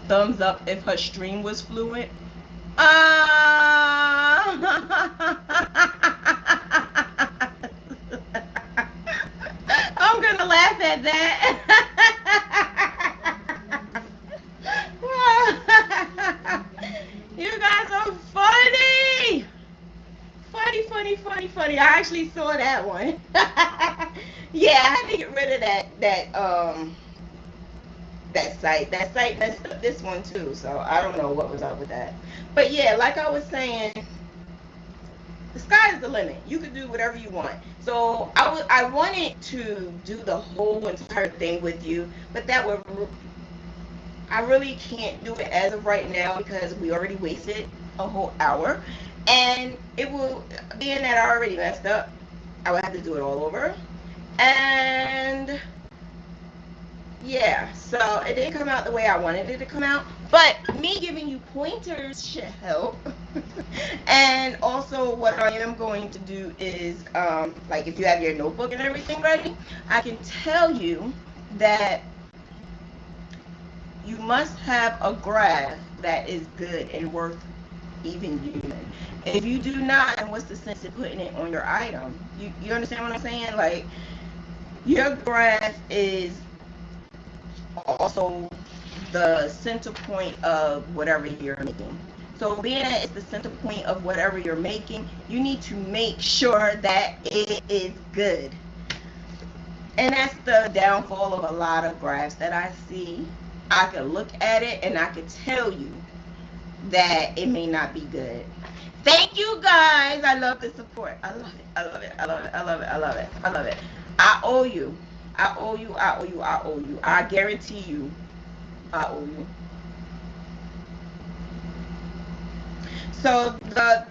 Thumbs up if her stream was fluent. I'm gonna laugh at that. You guys are funny. Funny. I actually saw that one. Yeah, I had to get rid of that site. That site messed up this one too, so I don't know what was up with that. But yeah, like I was saying, the sky is the limit. You can do whatever you want. So I wanted to do the whole entire thing with you, but I really can't do it as of right now because we already wasted a whole hour, and it will, being that I already messed up, I would have to do it all over. And yeah, so it didn't come out the way I wanted it to come out, but me giving you pointers should help. And also what I am going to do is, like if you have your notebook and everything ready, I can tell you that you must have a graph that is good and worth even using. If you do not, then what's the sense of putting it on your item? You understand what I'm saying? Like, your graph is also the center point of whatever you're making. So being that it's the center point of whatever you're making, you need to make sure that it is good. And that's the downfall of a lot of graphs that I see. I could look at it and I could tell you that it may not be good. Thank you guys. I love the support. I love it. I love it. I love it. I love it. I love it. I love it. I owe you. I owe you. I owe you. I owe you. I guarantee you. I owe you. So the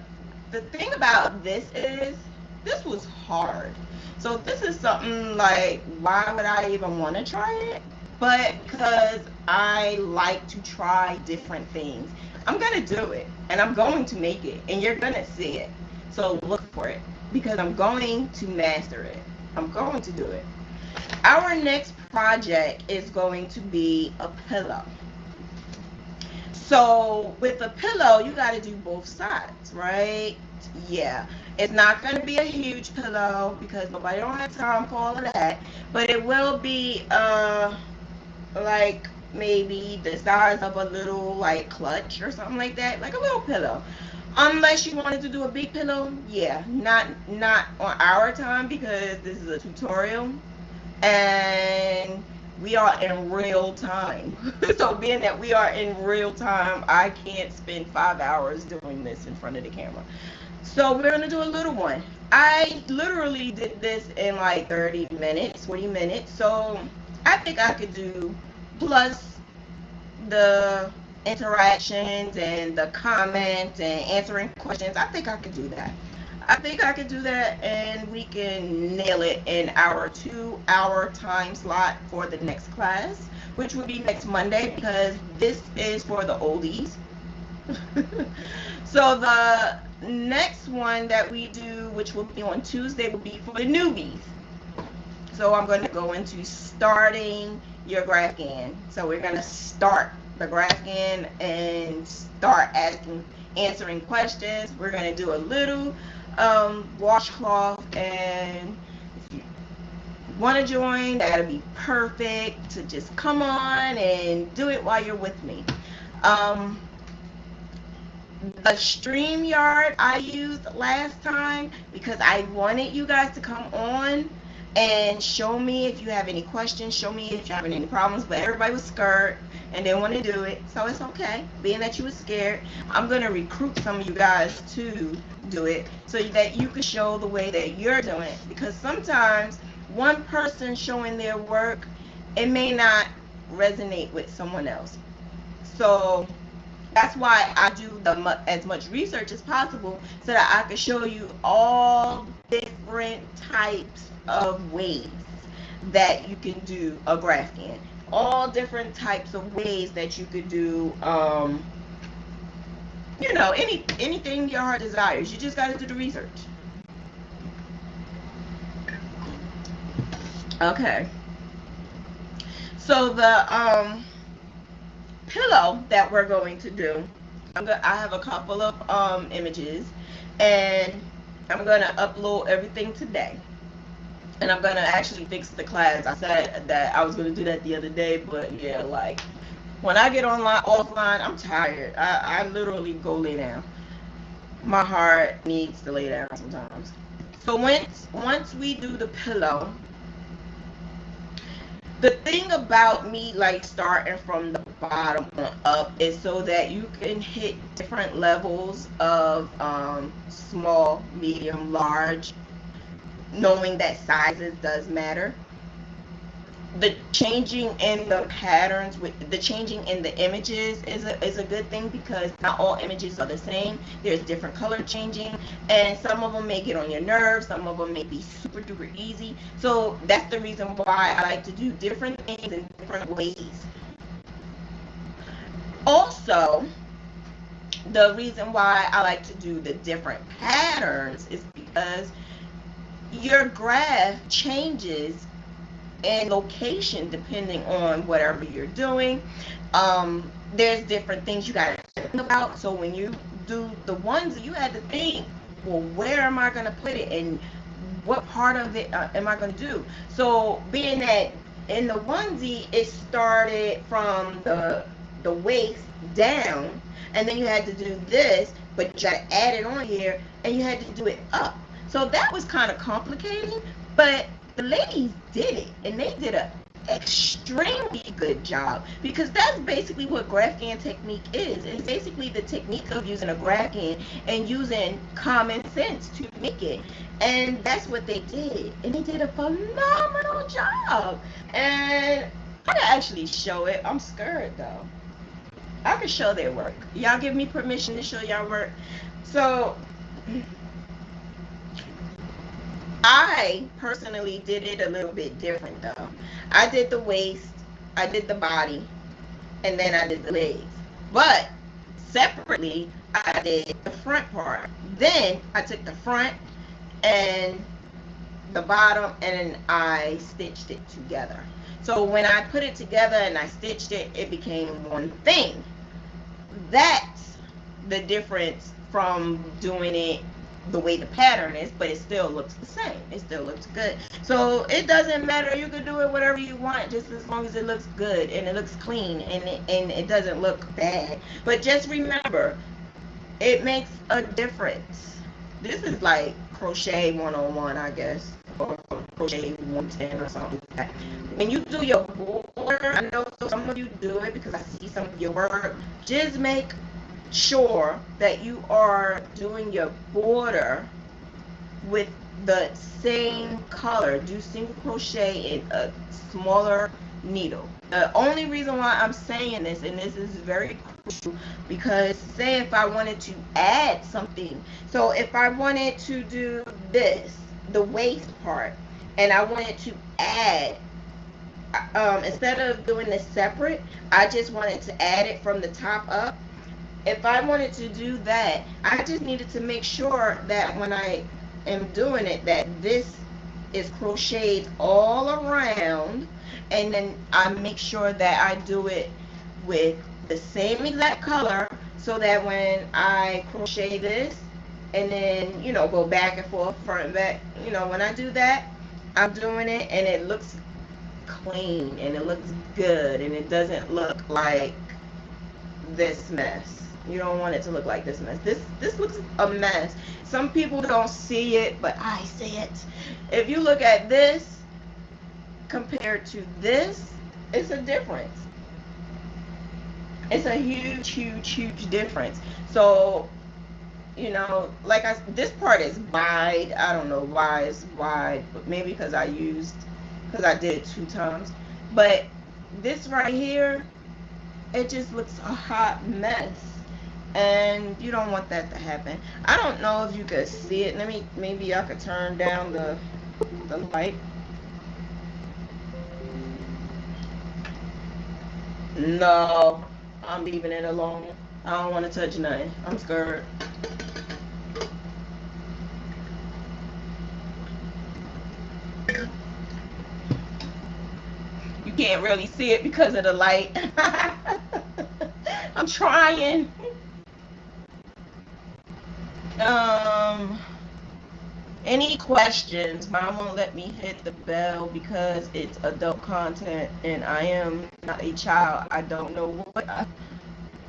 thing about this is, this was hard. So this is something like, why would I even want to try it? But because I like to try different things. I'm going to do it, and I'm going to make it, and you're going to see it. So look for it, because I'm going to master it. I'm going to do it. Our next project is going to be a pillow. So with a pillow, you got to do both sides, right? Yeah. It's not going to be a huge pillow because nobody don't have time for all of that. But it will be like maybe the size of a little like clutch or something like that, like a little pillow. Unless you wanted to do a big pillow, yeah, not on our time, because this is a tutorial and we are in real time. So being that we are in real time, I can't spend 5 hours doing this in front of the camera. So we're gonna do a little one. I literally did this in like 30 minutes, 40 minutes. So I think I could do, plus the interactions and the comments and answering questions, I think I could do that. I think I could do that, and we can nail it in our 2-hour time slot for the next class, which will be next Monday, because this is for the oldies. So the next one that we do, which will be on Tuesday, will be for the newbies. So I'm going to go into starting your Graphghan. So we're going to start the Graphghan and start answering questions. We're going to do a little washcloth, and if you want to join, that'll be perfect to just come on and do it while you're with me. The StreamYard I used last time because I wanted you guys to come on and show me if you have any questions, show me if you're having any problems, but everybody was scared and didn't want to do it, so it's okay. Being that you were scared, I'm going to recruit some of you guys to do it so that you can show the way that you're doing it, because sometimes one person showing their work, it may not resonate with someone else. So that's why I do as much research as possible so that I can show you all different types of ways that you can do a Graphghan. All different types of ways that you could do, you know, anything your heart desires. You just got to do the research. Okay. So the pillow that we're going to do, I have a couple of images, and I'm going to upload everything today, and I'm going to actually fix the class. I said that I was going to do that the other day, but yeah, like when I get offline, I'm tired. I literally go lay down. My heart needs to lay down sometimes. So once we do the pillow, the thing about me like starting from the bottom on up is so that you can hit different levels of small, medium, large, knowing that sizes does matter. The changing in the patterns, with the changing in the images is a good thing, because not all images are the same. There's different color changing, and some of them may get on your nerves, some of them may be super duper easy. So that's the reason why I like to do different things in different ways. Also, the reason why I like to do the different patterns is because your graph changes and location depending on whatever you're doing. There's different things you got to think about. So when you do the ones, you had to think, well, where am I going to put it, and what part of it am I going to do? So being that in the onesie, it started from the waist down, and then you had to do this, but you got to add it on here, and you had to do it up. So that was kind of complicating, but the ladies did it, and they did an extremely good job, because that's basically what Graphghan technique is. It's basically the technique of using a Graphghan and using common sense to make it, and that's what they did, and they did a phenomenal job. And I can actually show it. I'm scared though. I can show their work. Y'all give me permission to show y'all work. So I personally did it a little bit different though. I did the waist, I did the body, and then I did the legs. But separately, I did the front part. Then I took the front and the bottom, and then I stitched it together. So when I put it together and I stitched it, it became one thing. That's the difference from doing it the way the pattern is, but it still looks the same. It still looks good. So it doesn't matter. You can do it whatever you want, just as long as it looks good and it looks clean and it doesn't look bad. But just remember, it makes a difference. This is like crochet 101, I guess, or crochet 110 or something like that. When you do your border, I know some of you do it because I see some of your work. Just make sure that you are doing your border with the same color. Do single crochet in a smaller needle. The only reason why I'm saying this, and this is very crucial, because say if I wanted to add something, so if I wanted to do this, the waist part, and I wanted to add, instead of doing this separate, I just wanted to add it from the top up. If I wanted to do that, I just needed to make sure that when I am doing it, that this is crocheted all around, and then I make sure that I do it with the same exact color, so that when I crochet this and then, you know, go back and forth, front and back, you know, when I do that, I'm doing it and it looks clean and it looks good and it doesn't look like this mess. You don't want it to look like this mess. This looks a mess. Some people don't see it, but I see it. If you look at this compared to this, it's a difference. It's a huge difference. So, you know, like this part is wide. I don't know why it's wide, but maybe because I did it 2 times. But this right here, it just looks a hot mess, and you don't want that to happen. I don't know if you could see it. Maybe I could turn down the light. No, I'm leaving it alone. I don't want to touch nothing. I'm scared. You can't really see it because of the light. I'm trying. Any questions? Mom won't let me hit the bell because it's adult content and I am not a child. I don't know what.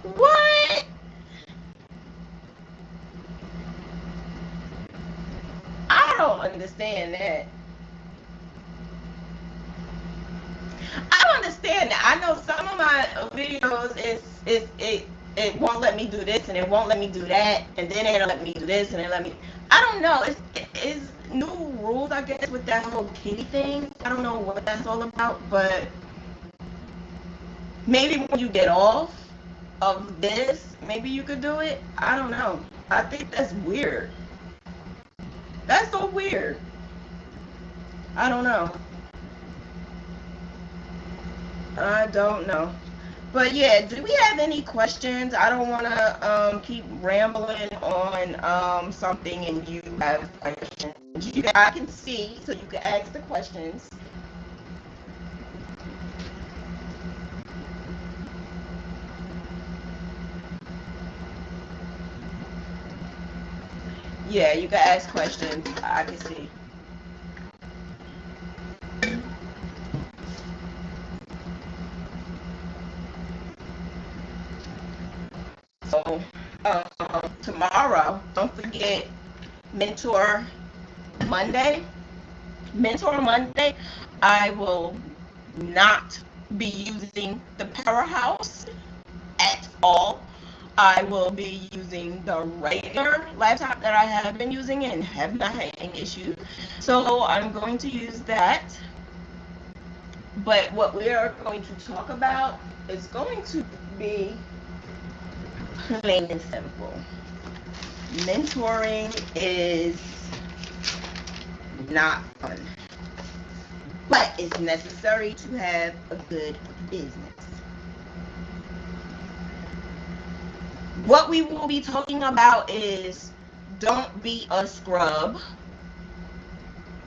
What? I don't understand that. I don't understand that. I know some of my videos it won't let me do this and it won't let me do that, and then it'll let me do this and it let me. I don't know. It's new rules, I guess, with that whole kitty thing. I don't know what that's all about, but maybe when you get off of this, maybe you could do it. I don't know. I think that's weird. That's so weird. I don't know. I don't know. But yeah, do we have any questions? I don't want to keep rambling on something and you have questions. I can see, so you can ask the questions. Yeah, you can ask questions. I can see. So tomorrow, don't forget Mentor Monday. Mentor Monday, I will not be using the Powerhouse at all. I will be using the regular laptop that I have been using and have not had any issues. So I'm going to use that. But what we are going to talk about is going to be plain and simple. Mentoring is not fun, but it's necessary to have a good business. What we will be talking about is don't be a scrub.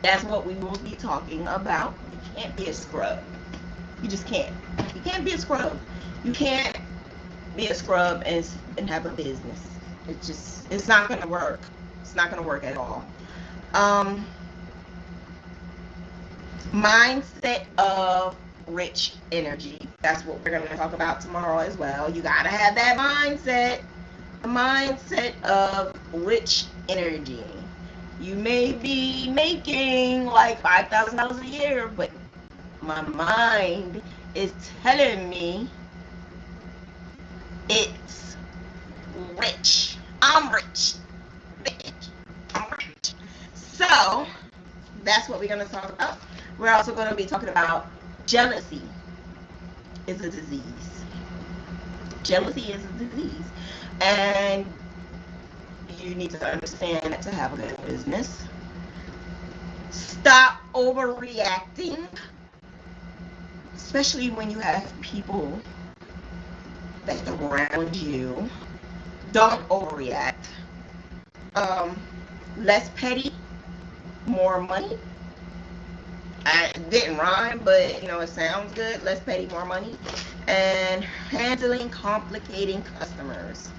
That's what we will be talking about. You can't be a scrub. You just can't. You can't be a scrub. You can't be a scrub and have a business. It's not going to work. It's not going to work at all. Mindset of rich energy. That's what we're going to talk about tomorrow as well. You got to have that mindset. The mindset of rich energy. You may be making like $5,000 a year, but my mind is telling me it's rich. I'm rich. I'm rich. So that's what we're going to talk about. We're also going to be talking about jealousy is a disease. Jealousy is a disease. And you need to understand that to have a good business. Stop overreacting, especially when you have people that's around you. Don't overreact. Less petty, more money. I didn't rhyme, but you know, it sounds good. Less petty, more money. And handling complicating customers.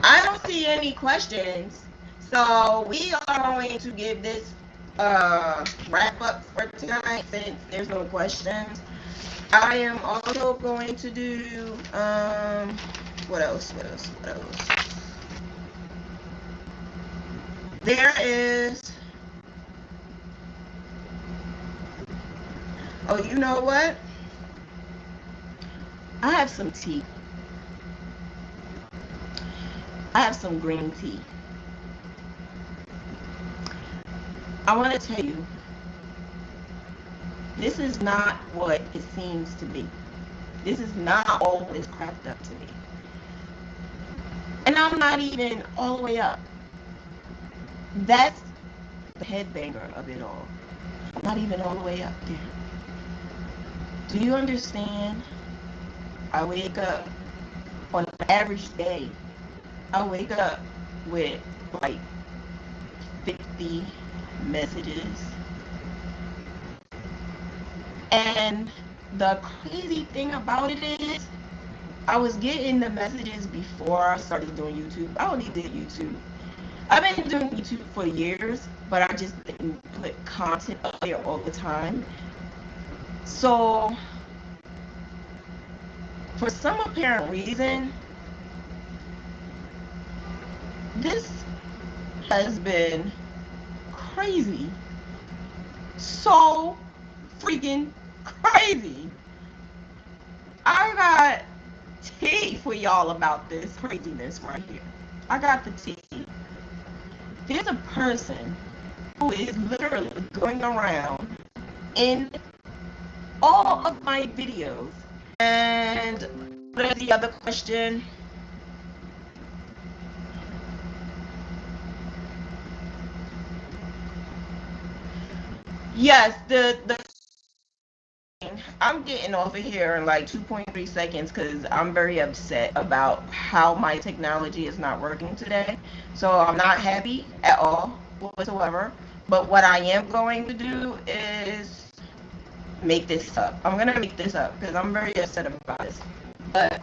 I don't see any questions, so we are going to give this wrap up for tonight since there's no questions. I am also going to do what else? There is, oh, you know what? I have some tea. I have some green tea. I want to tell you, this is not what it seems to be. This is not all it's cracked up to be. And I'm not even all the way up. That's the headbanger of it all. I'm not even all the way up there. Do you understand? I wake up on an average day. I wake up with like 50 messages. And the crazy thing about it is, I was getting the messages before I started doing YouTube. I only did YouTube. I've been doing YouTube for years, but I just didn't put content up there all the time. So, for some apparent reason, this has been crazy. So freaking crazy. I got tea for y'all about this craziness right here. I got the tea. There's a person who is literally going around in all of my videos. And what is the other question? Yes, the I'm getting off of here in like 2.3 seconds because I'm very upset about how my technology is not working today. So I'm not happy at all whatsoever. But what I am going to do is make this up. I'm going to make this up because I'm very upset about this. But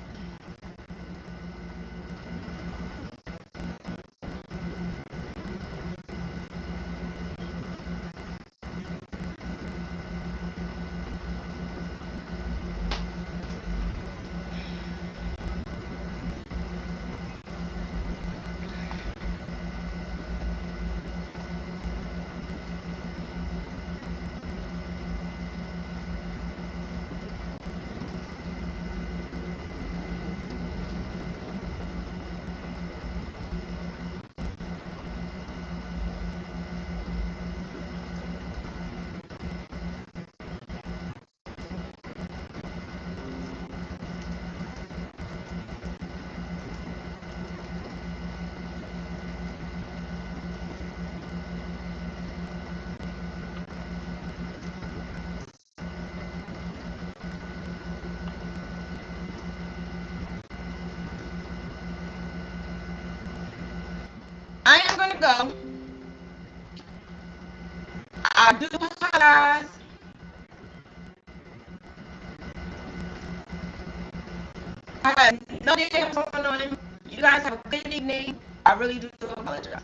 I am going to go. I do apologize. I have no idea what's going on. You guys have a good evening. I really do apologize.